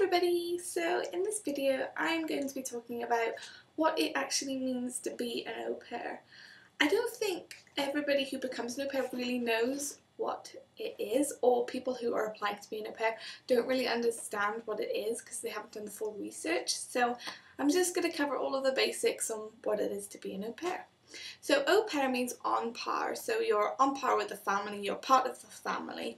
everybody! So in this video I'm going to be talking about what it actually means to be an au pair. I don't think everybody who becomes an au pair really knows what it is, or people who are applying to be an au pair don't really understand what it is because they haven't done the full research. So I'm just going to cover all of the basics on what it is to be an au pair. So au pair means on par, so you're on par with the family, you're part of the family.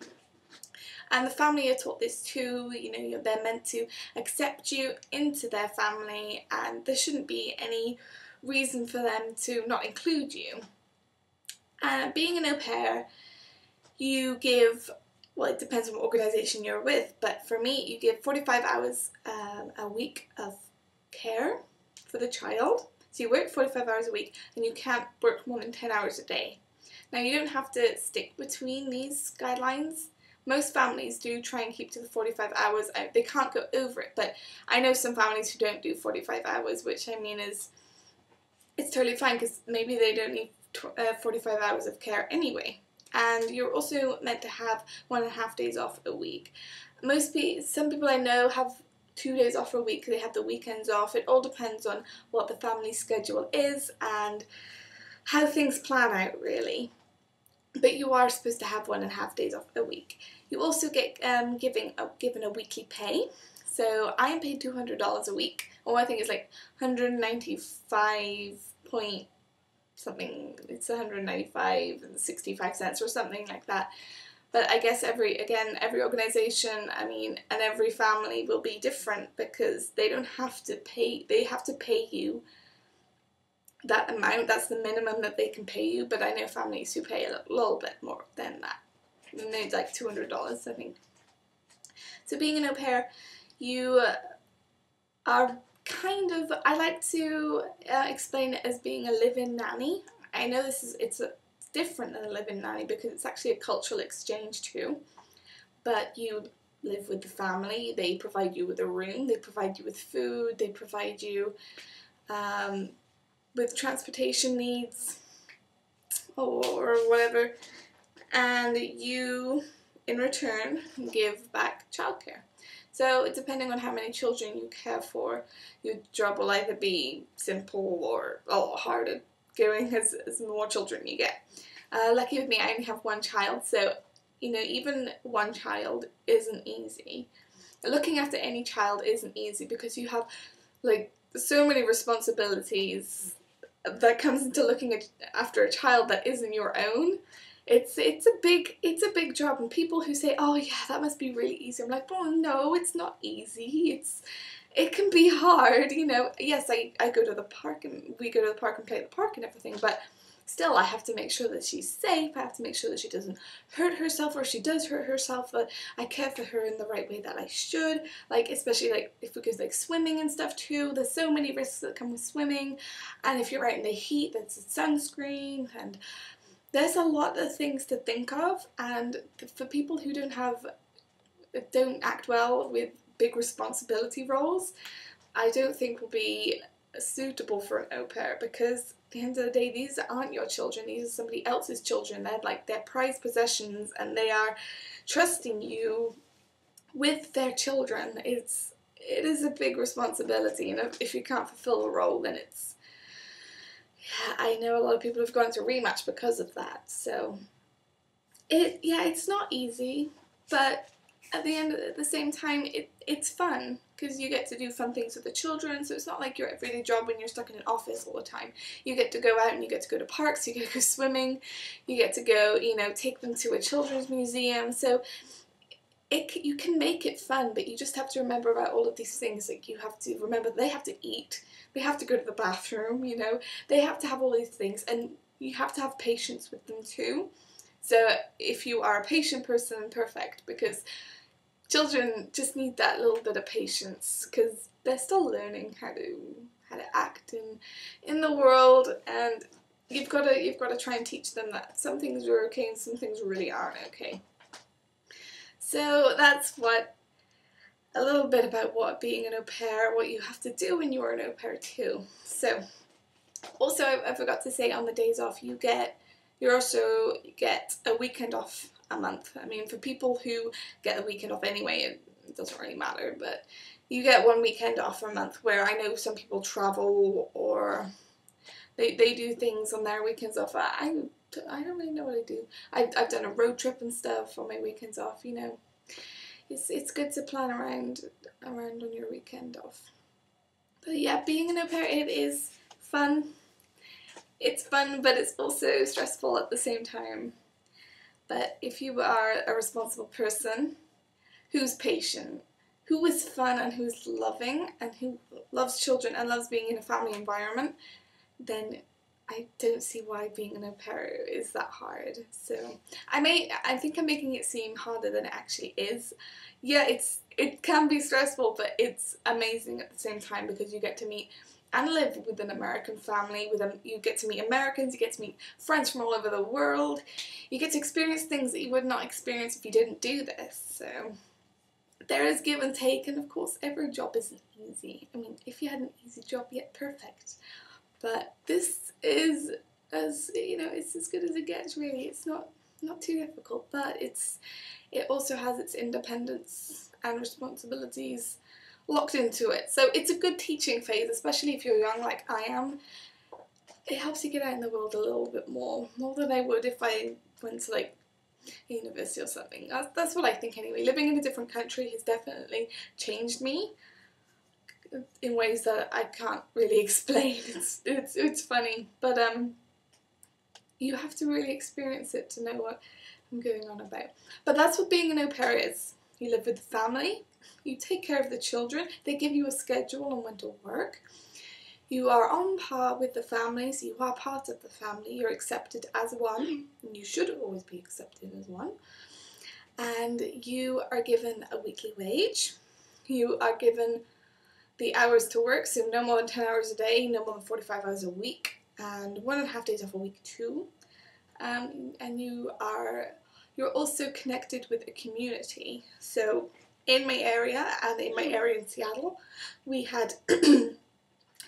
And the family are taught this too, they're meant to accept you into their family and there shouldn't be any reason for them to not include you. Being an au pair, you give, well, it depends on what organisation you're with, but for me you give 45 hours a week of care for the child. So you work 45 hours a week and you can't work more than 10 hours a day. Now you don't have to stick between these guidelines. Most families do try and keep to the 45 hours. They can't go over it, but I know some families who don't do 45 hours, which I mean it's totally fine because maybe they don't need 45 hours of care anyway. And you're also meant to have 1.5 days off a week. Some people I know have 2 days off a week. They have the weekends off. It all depends on what the family schedule is and how things plan out, really. But you are supposed to have 1.5 days off a week. You also get given a weekly pay. So I am paid $200 a week. Or I think it's like 195 point something. It's 195 and 65 cents or something like that. But I guess every organisation, and every family will be different because they don't have to pay. They have to pay you that amount. That's the minimum that they can pay you, but I know families who pay a little bit more than that. And they're like $200, I think. So being an au pair, you are kind of, I like to explain it as being a live-in nanny. I know it's different than a live-in nanny because it's actually a cultural exchange too, but you live with the family. They provide you with a room, they provide you with food, they provide you with transportation needs or whatever, and you in return give back childcare. So depending on how many children you care for, your job will either be simple or a lot harder going as more children you get. Lucky with me, I only have one child, so even one child isn't easy. Looking after any child isn't easy because you have like so many responsibilities that comes into looking after a child that isn't your own. It's a big job, and people who say, oh yeah, that must be really easy, I'm like, oh no, it's not easy. It can be hard, Yes, I go to the park and we go to the park and play at the park and everything, but still I have to make sure that she's safe. I have to make sure that she doesn't hurt herself, or if she does hurt herself, that I care for her in the right way that I should. Like, especially like if we go like swimming and stuff too, there's so many risks that come with swimming, and if you're out in the heat, that's sunscreen, and there's a lot of things to think of. And for people who don't act well with big responsibility roles, I don't think will be suitable for an au pair, because at the end of the day, these aren't your children, these are somebody else's children. They're like their prized possessions and they are trusting you with their children. It is a big responsibility, and if you can't fulfill the role, then yeah, I know a lot of people have gone to Rematch because of that. So it's not easy, but at the same time, it's fun because you get to do fun things with the children. So it's not like your everyday job when you're stuck in an office all the time. You get to go out and you get to go to parks, you get to go swimming, you get to go, take them to a children's museum. So you can make it fun, but you just have to remember about all of these things. Like, you have to remember they have to eat, they have to go to the bathroom, they have to have all these things, and you have to have patience with them too. So if you are a patient person, perfect, because children just need that little bit of patience because they're still learning how to act in the world, and you've got to try and teach them that some things are okay and some things really aren't okay. So that's a little bit about what being an au pair, what you have to do when you are an au pair too. So also, I forgot to say, on the days off you also get a weekend off a month. For people who get a weekend off anyway, it doesn't really matter, but you get 1 weekend off a month, where I know some people travel or they do things on their weekends off. I don't really know what I do. I've done a road trip and stuff on my weekends off, you know. It's good to plan around on your weekend off. But yeah, being an au pair, it is fun. It's fun, but it's also stressful at the same time. But if you are a responsible person who's patient, who is fun and who's loving and who loves children and loves being in a family environment, then I don't see why being an au pair is that hard. So I think I'm making it seem harder than it actually is. Yeah, it can be stressful, but it's amazing at the same time, because you get to meet and live with an American family. You get to meet Americans, you get to meet friends from all over the world. You get to experience things that you would not experience if you didn't do this. So there is give and take, and of course every job isn't easy. I mean, if you had an easy job, yet perfect. But this is, as you know, it's as good as it gets, really. It's not too difficult, but it also has its independence and responsibilities locked into it. So it's a good teaching phase, especially if you're young like I am. It helps you get out in the world a little bit more than I would if I went to like university or something. That's what I think anyway. Living in a different country has definitely changed me in ways that I can't really explain. It's funny, but you have to really experience it to know what I'm going on about. But that's what being an au pair is. You live with the family, you take care of the children, they give you a schedule on when to work. You are on par with the family, so you are part of the family, you're accepted as one, and you should always be accepted as one. And you are given a weekly wage, you are given the hours to work, so no more than 10 hours a day, no more than 45 hours a week, and 1.5 days off a week too. And you're also connected with a community. So in my area, and in my area in Seattle, we had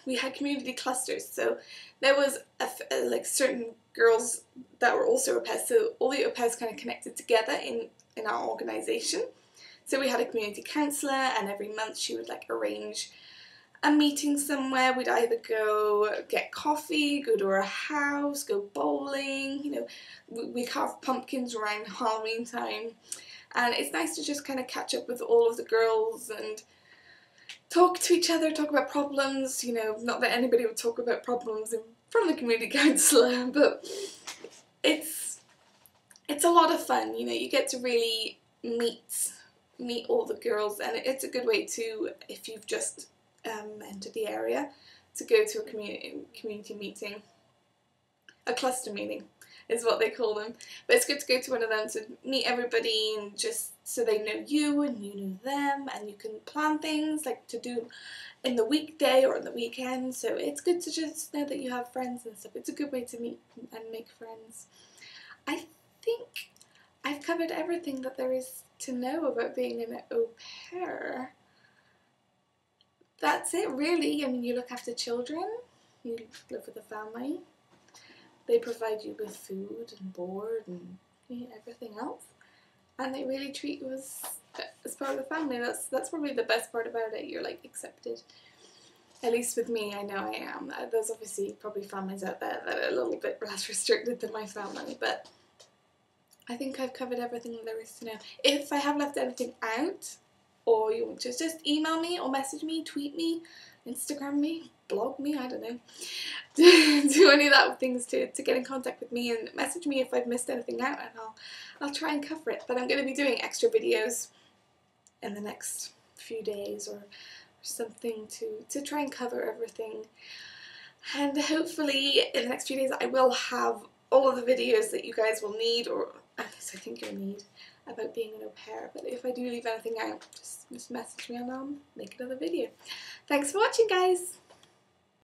we had community clusters. So there was like certain girls that were also au pairs. So all the au pairs kind of connected together in our organisation. So we had a community counsellor, and every month she would like arrange a meeting somewhere. We'd either go get coffee, go to her house, go bowling, you know, we carve pumpkins around Halloween time. And it's nice to just kind of catch up with all of the girls and talk to each other, talk about problems, you know, not that anybody would talk about problems in front of the community counsellor, but it's a lot of fun, you know, you get to really meet all the girls, and it's a good way to, if you've just entered the area, to go to a community meeting. A cluster meeting is what they call them. But it's good to go to one of them to meet everybody, and just so they know you and you know them, and you can plan things like to do in the weekday or on the weekend. So it's good to just know that you have friends and stuff. It's a good way to meet and make friends. I think I've covered everything that there is to know about being an au pair. That's it really. I mean, you look after children, you live with a family, they provide you with food and board and everything else, and they really treat you as part of the family. That's probably the best part about it. You're like accepted. At least with me, I know I am. There's obviously probably families out there that are a little bit less restricted than my family, but I think I've covered everything there is to know. If I have left anything out, or you want to just email me or message me, tweet me, Instagram me, blog me, I don't know. Do any of that things to get in contact with me, and message me if I've missed anything out, and I'll try and cover it. But I'm going to be doing extra videos in the next few days or something to try and cover everything. And hopefully in the next few days I will have all of the videos that you guys will need, or at least I think you'll need, about being an au pair. But if I do leave anything out, just message me and I'll make another video. Thanks for watching, guys!